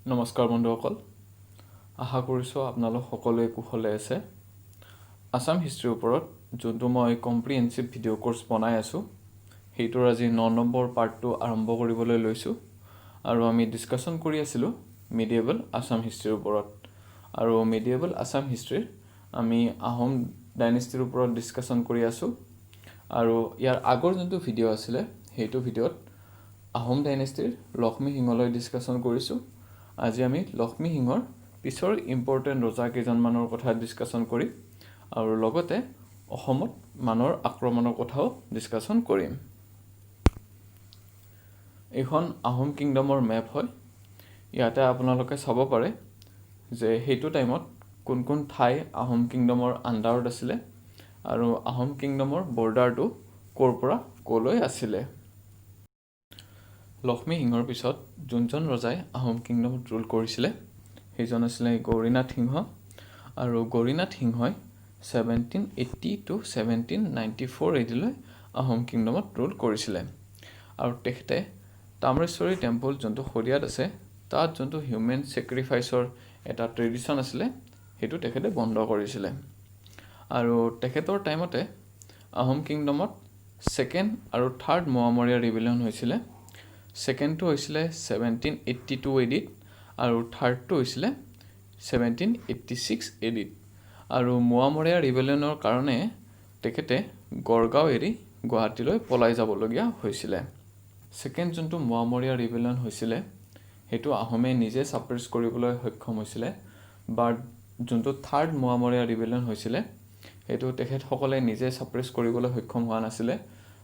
নমস্কাৰ বন্ধুসকল, আশা কৰিছোঁ আপোনালোক সকলোৱে কুশলে আছে। আছাম হিষ্ট্ৰীৰ ওপৰত যোনটো মই কম্প্ৰিহেনচিভ ভিডিঅ' কোৰ্চ বনাই আছোঁ, সেইটোৰ আজি 9 নম্বৰ পাৰ্টটো আৰম্ভ কৰিবলৈ লৈছোঁ। আৰু আমি ডিছকাশ্যন কৰি আছিলোঁ মিডিয়েবল আছাম হিষ্ট্ৰীৰ ওপৰত। আৰু মিডিয়েবল আছাম হিষ্ট্ৰীৰ আমি আহোম ডাইনেষ্টিৰ ওপৰত ডিছকাশ্যন কৰি আছোঁ। আৰু ইয়াৰ আগৰ যোনটো ভিডিঅ' আছিলে, সেইটো ভিডিঅ'ত আহোম ডাইনেষ্টিৰ লক্ষ্মী সিংহলৈ ডিছকাশ্যন কৰিছোঁ। আজি আমি লক্ষ্মী সিংহৰ পিছৰ ইম্পৰ্টেণ্ট ৰজা কেইজনমানৰ কথা ডিছকাশ্যন কৰিম আৰু লগতে অসমত মানুহৰ আক্ৰমণৰ কথাও ডিছকাশ্যন কৰিম। এইখন আহোম কিংডমৰ মেপ হয়। ইয়াতে আপোনালোকে চাব পাৰে যে সেইটো টাইমত কোন কোন ঠাই আহোম কিংডমৰ আণ্ডাৰত আছিলে আৰু আহোম কিংডমৰ বৰ্ডাৰটো ক'ৰ পৰা ক'লৈ আছিলে। লক্ষ্মী সিংহৰ পিছত যোনজন ৰজাই আহোম কিংডমত ৰুল কৰিছিলে সেইজন আছিলে গৌৰীনাথ সিংহ। আৰু গৌৰীনাথ সিংহই 1780 to 1794 এডিলৈ আহোম কিংডমত ৰুল কৰিছিলে। আৰু তেখেতে তাম্ৰেশ্বৰী টেম্পল যোনটো শদিয়াত আছে, তাত যোনটো হিউমেন ছেক্ৰিফাইচৰ এটা ট্ৰেডিশ্যন আছিলে, সেইটো তেখেতে বন্ধ কৰিছিলে। আৰু তেখেতৰ টাইমতে আহোম কিংডমত ছেকেণ্ড আৰু থাৰ্ড মোৱামৰীয়া ৰিবেলিয়ন হৈছিলে। ছেকেণ্ডটো হৈছিলে 1782 এডিত আৰু থাৰ্ডটো হৈছিলে 1786 এডিত। আৰু মোৱামৰীয়া ৰিবেলিয়নৰ কাৰণে তেখেতে গড়গাঁও এৰি গুৱাহাটীলৈ পলাই যাবলগীয়া হৈছিলে। ছেকেণ্ড যোনটো মোৱামৰীয়া ৰিবেলিয়ন হৈছিলে, সেইটো আহোমে নিজে ছাপ্ৰেছ কৰিবলৈ সক্ষম হৈছিলে। বাট যোনটো থাৰ্ড মোৱামৰীয়া ৰিবেলিয়ন হৈছিলে, সেইটো তেখেতসকলে নিজে ছাপ্ৰেছ কৰিবলৈ সক্ষম হোৱা নাছিলে।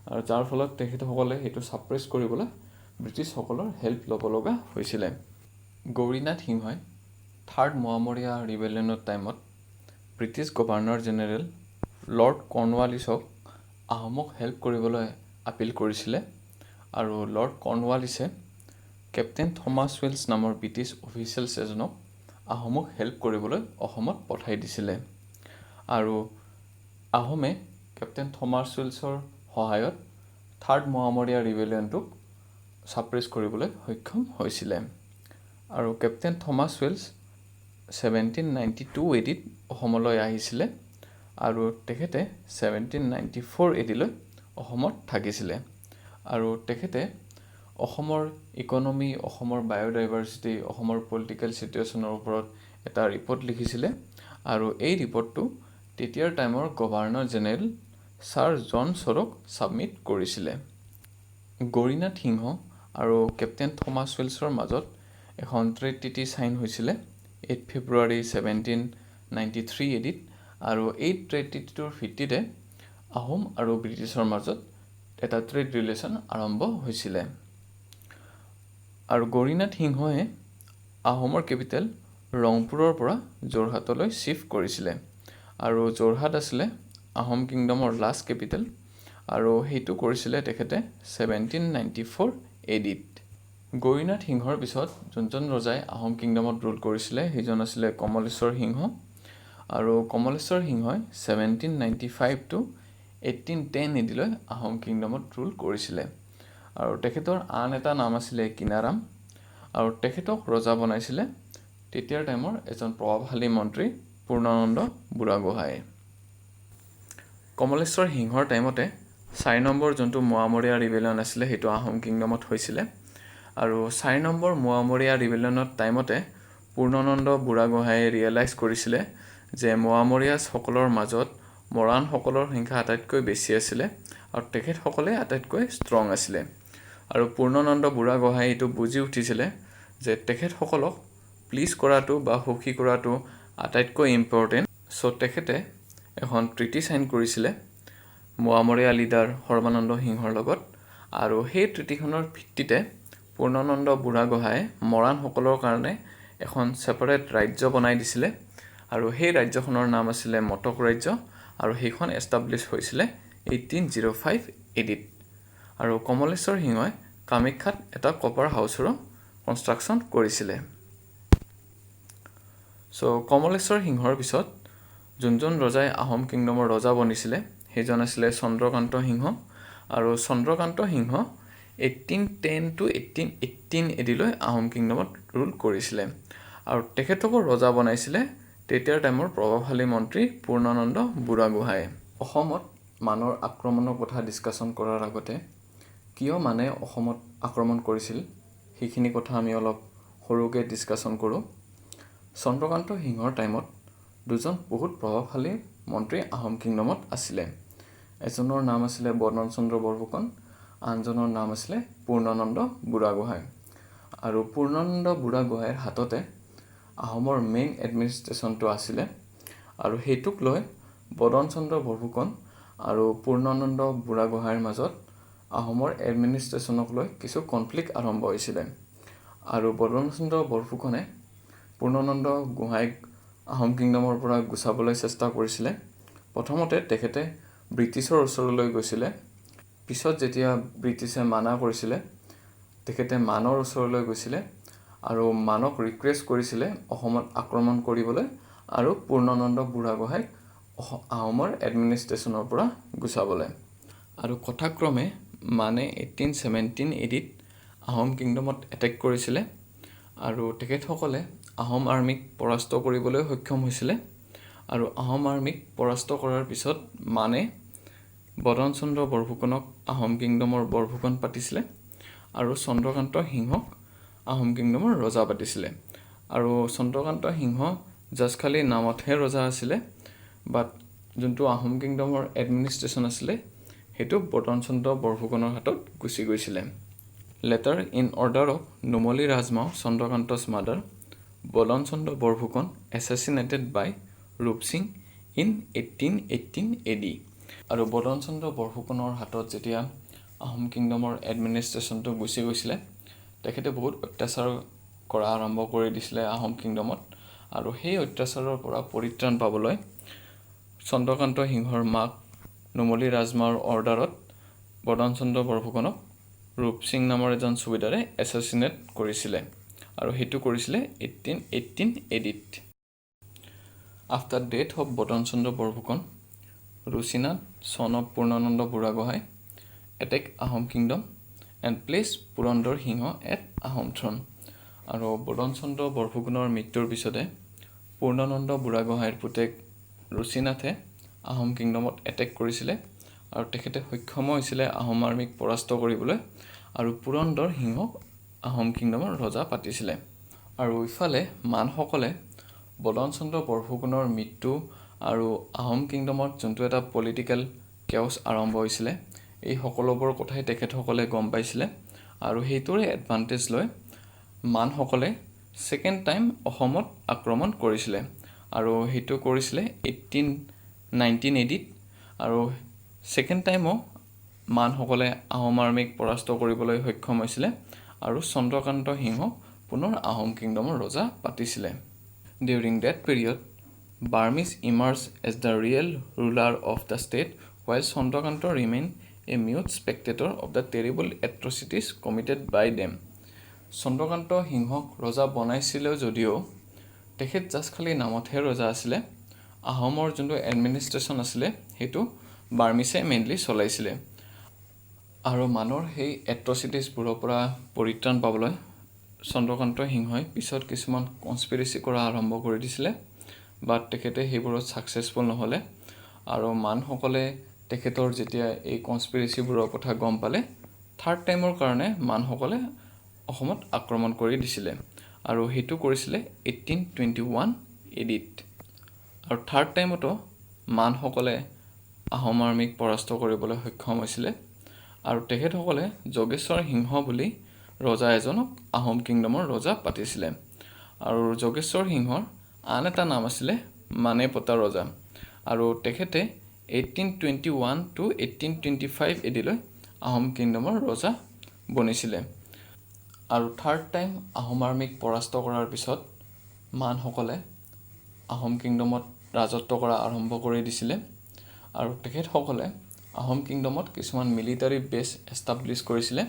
আৰু যাৰ ফলত তেখেতসকলে সেইটো ছাপ্ৰেছ কৰিবলৈ ব্ৰিটিছসকলৰ হেল্প ল'ব লগা হৈছিলে। গৌৰীনাথ সিংহই থাৰ্ড মোৱামৰীয়া ৰিবেলিয়নৰ টাইমত ব্ৰিটিছ গভৰ্ণৰ জেনেৰেল লৰ্ড কৰ্ণৱালিছক আহোমক হেল্প কৰিবলৈ আপিল কৰিছিলে। আৰু লৰ্ড কৰ্ণৱালিছে কেপ্টেইন থমাছ ৱেলছ নামৰ ব্ৰিটিছ অফিচিয়েলছ এজনক আহোমক হেল্প কৰিবলৈ অসমত পঠাই দিছিলে। আৰু আহোমে কেপ্টেইন থমাছ ৱেলছৰ সহায়ত থাৰ্ড মোৱামৰীয়া ৰিবেলিয়নটোক ছাপ্ৰেছ কৰিবলৈ সক্ষম হৈছিলে। আৰু কেপ্টেইন থমাছ ৱেলছ 1792 এডিত অসমলৈ আহিছিলে আৰু তেখেতে 1794 এডিলৈ অসমত থাকিছিলে। আৰু তেখেতে অসমৰ ইকনমি, অসমৰ বায়'ডাইভাৰ্চিটি, অসমৰ পলিটিকেল চিটুৱেশ্যনৰ ওপৰত এটা ৰিপৰ্ট লিখিছিলে। আৰু এই ৰিপৰ্টটো তেতিয়াৰ টাইমৰ গভৰ্ণৰ জেনেৰেল ছাৰ জন শ্বৰক ছাবমিট কৰিছিলে। গৌৰীনাথ সিংহ আৰু কেপ্টেইন থমাছ ৱেলছৰ মাজত এখন ট্ৰেড ট্ৰিটি ছাইন হৈছিলে 8 ফেব্ৰুৱাৰী 1793 এডিত। আৰু এই ট্ৰেড ট্ৰিটিটোৰ ভিত্তিতে আহোম আৰু ব্ৰিটিছৰ মাজত এটা ট্ৰেড ৰিলেশ্যন আৰম্ভ হৈছিলে। আৰু গৌৰীনাথ সিংহই আহোমৰ কেপিটেল ৰংপুৰৰ পৰা যোৰহাটলৈ শ্বিফ্ট কৰিছিলে। আৰু যোৰহাট আছিলে আহোম কিংডমৰ লাষ্ট কেপিটেল। আৰু সেইটো কৰিছিলে তেখেতে 1794 এডিত। গৌৰীনাথ সিংহৰ পিছত যোনজন ৰজাই আহোম কিংডমত ৰুল কৰিছিলে, সেইজন আছিলে কমলেশ্বৰ সিংহ। আৰু কমলেশ্বৰ সিংহই 1795 to 1810 এডিলৈ আহোম কিংডমত ৰুল কৰিছিলে। আৰু তেখেতৰ আন এটা নাম আছিলে কিনাৰাম। আৰু তেখেতক ৰজা বনাইছিলে তেতিয়াৰ টাইমৰ এজন প্ৰভাৱশালী মন্ত্ৰী পূৰ্ণানন্দ বুঢ়াগোহাঁয়ে। কমলেশ্বৰ সিংহৰ টাইমতে 4 নম্বৰ যোনটো মোৱামৰীয়া ৰিবেলিয়ন আছিলে, সেইটো আহোম কিংডমত হৈছিলে। আৰু 4 নম্বৰ মোৱামৰীয়া ৰিবেলিয়নৰ টাইমতে পূৰ্ণানন্দ বুঢ়াগোহাঁয়ে ৰিয়েলাইজ কৰিছিলে যে মোৱামৰীয়াসকলৰ মাজত মৰাণসকলৰ সংখ্যা আটাইতকৈ বেছি আছিলে আৰু তেখেতসকলে আটাইতকৈ ষ্ট্ৰং আছিলে। আৰু পূৰ্ণানন্দ বুঢ়াগোহাঁয়ে এইটো বুজি উঠিছিলে যে তেখেতসকলক প্লিজ কৰাটো বা সুখী কৰাটো আটাইতকৈ ইম্পৰ্টেণ্ট। চ' তেখেতে এখন ট্ৰিটি ছাইন কৰিছিলে মোৱামৰীয়া লিডাৰ সৰ্বানন্দ সিংহৰ লগত। আৰু সেই ট্ৰিটিখনৰ ভিত্তিতে পূৰ্ণানন্দ বুঢ়াগোহাঁয়ে মৰাণসকলৰ কাৰণে এখন ছেপাৰেট ৰাজ্য বনাই দিছিলে। আৰু সেই ৰাজ্যখনৰ নাম আছিলে মটক ৰাজ্য। আৰু সেইখন এষ্টাব্লিছ হৈছিলে 1805 এডিত। আৰু কমলেশ্বৰ সিংহই কামাখ্যাত এটা কপাৰ হাউচৰো কনষ্ট্ৰাকশ্যন কৰিছিলে। চ' কমলেশ্বৰ সিংহৰ পিছত যোনজন ৰজাই আহোম কিংডমৰ ৰজা বনিছিলে, সেইজন আছিলে চন্দ্ৰকান্ত সিংহ। আৰু চন্দ্ৰকান্ত সিংহ 1810 to 1818 এডিলৈ আহোম কিংডমত ৰুল কৰিছিলে আৰু তেখেতকো ৰজা বনাইছিলে তেতিয়াৰ টাইমৰ প্ৰভাৱশালী মন্ত্ৰী পূৰ্ণানন্দ বুঢ়াগোহাঁয়ে। অসমত মানৰ আক্ৰমণৰ কথা ডিছকাশ্যন কৰাৰ আগতে কিয় মানে অসমত আক্ৰমণ কৰিছিল সেইখিনি কথা আমি অলপ সৰুকৈ ডিছকাশ্যন কৰোঁ। চন্দ্ৰকান্ত সিংহৰ টাইমত দুজন বহুত প্ৰভাৱশালী মন্ত্ৰী আহোম কিংডমত আছিলে। এজনৰ নাম আছিলে বদন চন্দ্ৰ বৰফুকন, আনজনৰ নাম আছিলে পূৰ্ণানন্দ বুঢ়াগোহাঁই। আৰু পূৰ্ণানন্দ বুঢ়াগোহাঁইৰ হাততে আহোমৰ মেইন এডমিনিষ্ট্ৰেশ্যনটো আছিলে আৰু সেইটোক লৈ বদন চন্দ্ৰ বৰফুকন আৰু পূৰ্ণানন্দ বুঢ়াগোহাঁইৰ মাজত আহোমৰ এডমিনিষ্ট্ৰেশ্যনক লৈ কিছু কনফ্লিক্ট আৰম্ভ হৈছিলে। আৰু বদন চন্দ্ৰ বৰফুকনে পূৰ্ণানন্দ গোহাঁইক আহোম কিংডমৰ পৰা গুচাবলৈ চেষ্টা কৰিছিলে। প্ৰথমতে তেখেতে ব্ৰিটিছৰ ওচৰলৈ গৈছিলে, পিছত যেতিয়া ব্ৰিটিছে মানা কৰিছিলে তেখেতে মানৰ ওচৰলৈ গৈছিলে আৰু মানক ৰিকুৱেষ্ট কৰিছিলে অসমত আক্ৰমণ কৰিবলৈ আৰু পূৰ্ণানন্দ বুঢ়াগোহাঁইক আহোমৰ এডমিনিষ্ট্ৰেশ্যনৰ পৰা গুচাবলৈ। আৰু কথাক্ৰমে মানে 1817 এডিত আহোম কিংডমত এটেক কৰিছিলে আৰু তেখেতসকলে আহোম আৰ্মিক পৰাস্ত কৰিবলৈ সক্ষম হৈছিলে। আৰু আহোম আৰ্মিক পৰাস্ত কৰাৰ পিছত মানে বদন চন্দ্ৰ বৰফুকনক আহোম কিংডমৰ বৰফুকন পাতিছিলে আৰু চন্দ্ৰকান্ত সিংহক আহোম কিংডমৰ ৰজা পাতিছিলে। আৰু চন্দ্ৰকান্ত সিংহ জাষ্ট খালি নামতহে ৰজা আছিলে, বাট যোনটো আহোম কিংডমৰ এডমিনিষ্ট্ৰেশ্যন আছিলে সেইটো বদন চন্দ্ৰ বৰফুকনৰ হাতত গুচি গৈছিলে। Letter in order of Numali ৰাজমাও চন্দ্ৰকান্তছ মাদাৰ বদন চন্দ্ৰ বৰফুকন এছেচিনেটেড বাই ৰূপ সিং ইন 1818 AD। আৰু বদন চন্দ্ৰ বৰফুকনৰ হাতত যেতিয়া আহোম কিংডমৰ এডমিনিষ্ট্ৰেশ্যনটো গুচি গৈছিলে তেখেতে বহুত অত্যাচাৰ কৰা আৰম্ভ কৰি দিছিলে আহোম কিংডমত। আৰু সেই অত্যাচাৰৰ পৰা পৰিত্ৰাণ পাবলৈ চন্দ্ৰকান্ত সিংহৰ মাক নুমলী ৰাজমাৰ অৰ্ডাৰত বদন চন্দ্ৰ বৰফুকনক ৰূপ সিং নামৰ এজন সুবেদাৰে এছেচিনেট কৰিছিলে আৰু সেইটো কৰিছিলে 1818 ADত। After death of Badan Chandra Borphukan, Ruchinath son of Purnananda Burhagohain attack Ahom kingdom and place Purandar Singha at Ahom throne. আৰু বদন চন্দ্ৰ বৰফুকনৰ মৃত্যুৰ পিছতে পূৰ্ণানন্দ বুঢ়াগোহাঁইৰ পুতেক ৰুচিনাথে আহোম কিংডমত এটেক কৰিছিলে আৰু তেখেতে সক্ষম হৈছিলে আহোম আৰ্মিক পৰাস্ত কৰিবলৈ আৰু পুৰন্দৰ সিংহক আহোম কিংডমৰ ৰজা পাতিছিলে। আৰু ইফালে মানসকলে বদন চন্দ্ৰ বৰফুকনৰ মৃত্যু আৰু আহোম কিংডমত যোনটো এটা পলিটিকেল কেওছ আৰম্ভ হৈছিলে এই সকলোবোৰ কথাই তেখেতসকলে গম পাইছিলে আৰু সেইটোৰে এডভান্টেজ লৈ মানসকলে ছেকেণ্ড টাইম অসমত আক্ৰমণ কৰিছিলে আৰু সেইটো কৰিছিলে 1819 ADত। আৰু ছেকেণ্ড টাইমো মানসকলে আহোম আৰ্মিক পৰাস্ত কৰিবলৈ সক্ষম হৈছিলে আৰু চন্দ্ৰকান্ত সিংহক পুনৰ আহোম কিংডমৰ ৰজা পাতিছিলে। During that period Burmese emerge as the real ruler of the state while Chandrakanta remain a mute spectator of the terrible atrocities committed by them. Chandrakanta সিংহক ৰজা বনাইছিলে যদিও তেখেত জাষ্ট খালি নামতহে ৰজা আছিলে। আহোমৰ যোনটো এডমিনিষ্ট্ৰেশ্যন আছিলে সেইটো বাৰ্মিছে মেইনলি চলাইছিলে। আৰু মানৰ সেই এট্ৰচিটিজবোৰৰ পৰা পৰিত্ৰাণ পাবলৈ চন্দ্ৰকান্ত সিংহই পিছত কিছুমান কনস্পিৰেচি কৰা আৰম্ভ কৰি দিছিলে, বাট তেখেতে সেইবোৰত ছাকচেছফুল নহ'লে। আৰু মানসকলে তেখেতৰ যেতিয়া এই কনস্পিৰেচিবোৰৰ কথা গম পালে থাৰ্ড টাইমৰ কাৰণে মানসকলে অসমত আক্ৰমণ কৰি দিছিলে আৰু সেইটো কৰিছিলে 1821 ADত। আৰু থাৰ্ড টাইমতো মানসকলে আহোম আৰ্মিক পৰাস্ত কৰিবলৈ সক্ষম হৈছিলে আৰু তেখেতসকলে যোগেশ্বৰ সিংহ বুলি ৰজা এজনক আহোম কিংডমৰ ৰজা পাতিছিলে। আৰু যোগেশ্বৰ সিংহৰ আন এটা নাম আছিলে মানে পতা ৰজা আৰু তেখেতে 1821 to 1825 ADলৈ আহোম কিংডমৰ ৰজা বনিছিলে। আৰু থাৰ্ড টাইম আহোম আৰ্মিক পৰাস্ত কৰাৰ পিছত মানসকলে আহোম কিংডমত ৰাজত্ব কৰা আৰম্ভ কৰি দিছিলে আৰু তেখেতসকলে আহোম কিংডমত কিছুমান মিলিটাৰী বেছ এষ্টাব্লিছ কৰিছিলে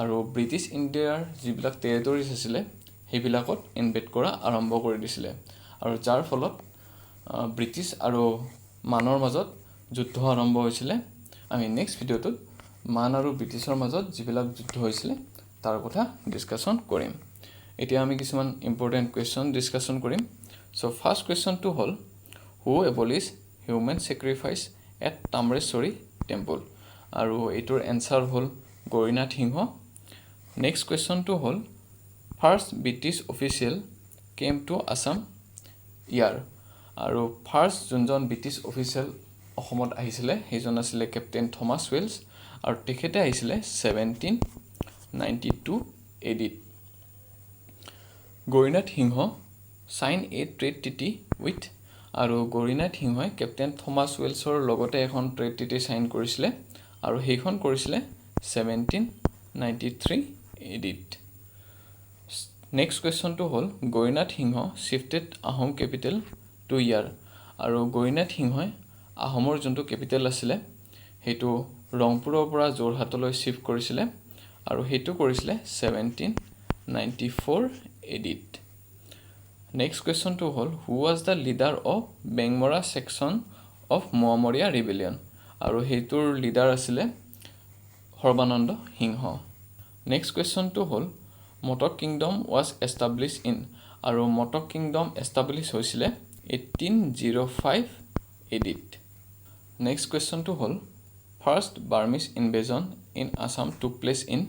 আৰু ব্ৰিটিছ ইণ্ডিয়াৰ যিবিলাক টেৰিটৰিজ আছিলে সেইবিলাকত ইনভেড কৰা আৰম্ভ কৰি দিছিলে আৰু যাৰ ফলত ব্ৰিটিছ আৰু মানৰ মাজত যুদ্ধ আৰম্ভ হৈছিলে। আমি নেক্সট ভিডিঅ'টোত মান আৰু ব্ৰিটিছৰ মাজত যিবিলাক যুদ্ধ হৈছিলে তাৰ কথা ডিছকাশ্যন কৰিম এতিয়া আমি কিছুমান ইম্পৰ্টেণ্ট কুৱেশ্যন ডিছকাশ্যন কৰিম চ' ফাৰ্ষ্ট কুৱেশ্যনটো হ'ল who abolish human sacrifice at Tamreswari temple আৰু এইটোৰ এনচাৰ হ'ল গৌৰীনাথ সিংহ নেক্সট কুৱেশ্যনটো হ'ল first British official came to Assam ইয়াৰ আৰু ফাৰ্ষ্ট যোনজন ব্ৰিটিছ অফিচিয়েল অসমত আহিছিলে সেইজন আছিলে কেপ্টেইন থমাছ ৱেলছ আৰু তেখেতে আহিছিলে 1792 এডিত Gaurinath Singha sign a trade treaty with আৰু গৌৰীনাথ সিংহই কেপ্টেইন থমাছ ৱেলছৰ লগতে এখন ট্ৰেড ট্ৰিটি চাইন কৰিছিলে আৰু সেইখন কৰিছিলে 1793 এডিত নেক্সট কুৱেশ্যনটো হ'ল গৌৰীনাথ সিংহ শ্বিফটেড আহোম কেপিটেল টু ইয়াৰ আৰু গৌৰীনাথ সিংহই আহোমৰ যোনটো কেপিটেল আছিলে সেইটো ৰংপুৰৰ পৰা যোৰহাটলৈ শ্বিফ্ট কৰিছিলে আৰু সেইটো কৰিছিলে 1794 এডিত নেক্সট কুৱেশ্যনটো হ'ল who was the leader of Bengmara section of Moamoria rebellion আৰু সেইটোৰ লিডাৰ আছিলে সৰ্বানন্দ সিংহ নেক্সট কুৱেশ্যনটো হ'ল Matak kingdom was establish in আৰু মটক কিংডম এষ্টাব্লিছ হৈছিলে 1805 এডিত নেক্সট কুৱেশ্যনটো হ'ল first Burmese invasion in Assam টুক প্লেচ ইন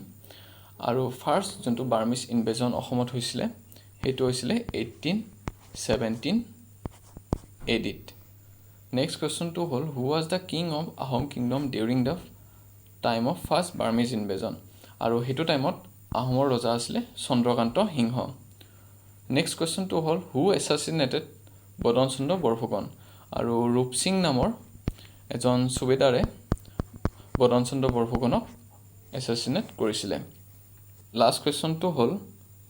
আৰু ফাৰ্ষ্ট যোনটো বাৰ্মিছ ইনভেজন অসমত হৈছিলে সেইটো হৈছিলে 1817 এডিত নেক্সট কুৱেশ্যনটো হ'ল who was the king of Ahom kingdom during the time of first Burmese invasion আৰু সেইটো টাইমত আহোমৰ ৰজা আছিলে চন্দ্ৰকান্ত সিংহ নেক্সট কুৱেশ্যনটো হ'ল হু এছাচিনেটেড বদন চন্দ্ৰ বৰফুকন আৰু ৰূপসিং নামৰ এজন সুবেদাৰে বদন চন্দ্ৰ বৰফুকনক এছাচিনেট কৰিছিলে লাষ্ট কুৱেশ্যনটো হ'ল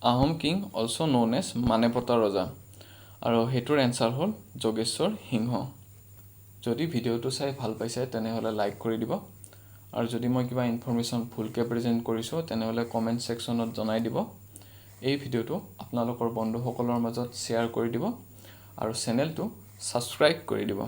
Ahom king also' known as Manepota ৰজা আৰু সেইটোৰ এনচাৰ হ'ল যোগেশ্বৰ সিংহ যদি ভিডিঅ'টো চাই ভাল পাইছে তেনেহ'লে লাইক কৰি দিব আৰু যদি মই কিবা ইনফৰমেশ্যন ভুলকৈ প্ৰেজেণ্ট কৰিছোঁ তেনেহ'লে কমেণ্ট ছেকশ্যনত জনাই দিব এই ভিডিঅ'টো আপোনালোকৰ বন্ধুসকলৰ মাজত শ্বেয়াৰ কৰি দিব আৰু চেনেলটো ছাবস্ক্ৰাইব কৰি দিব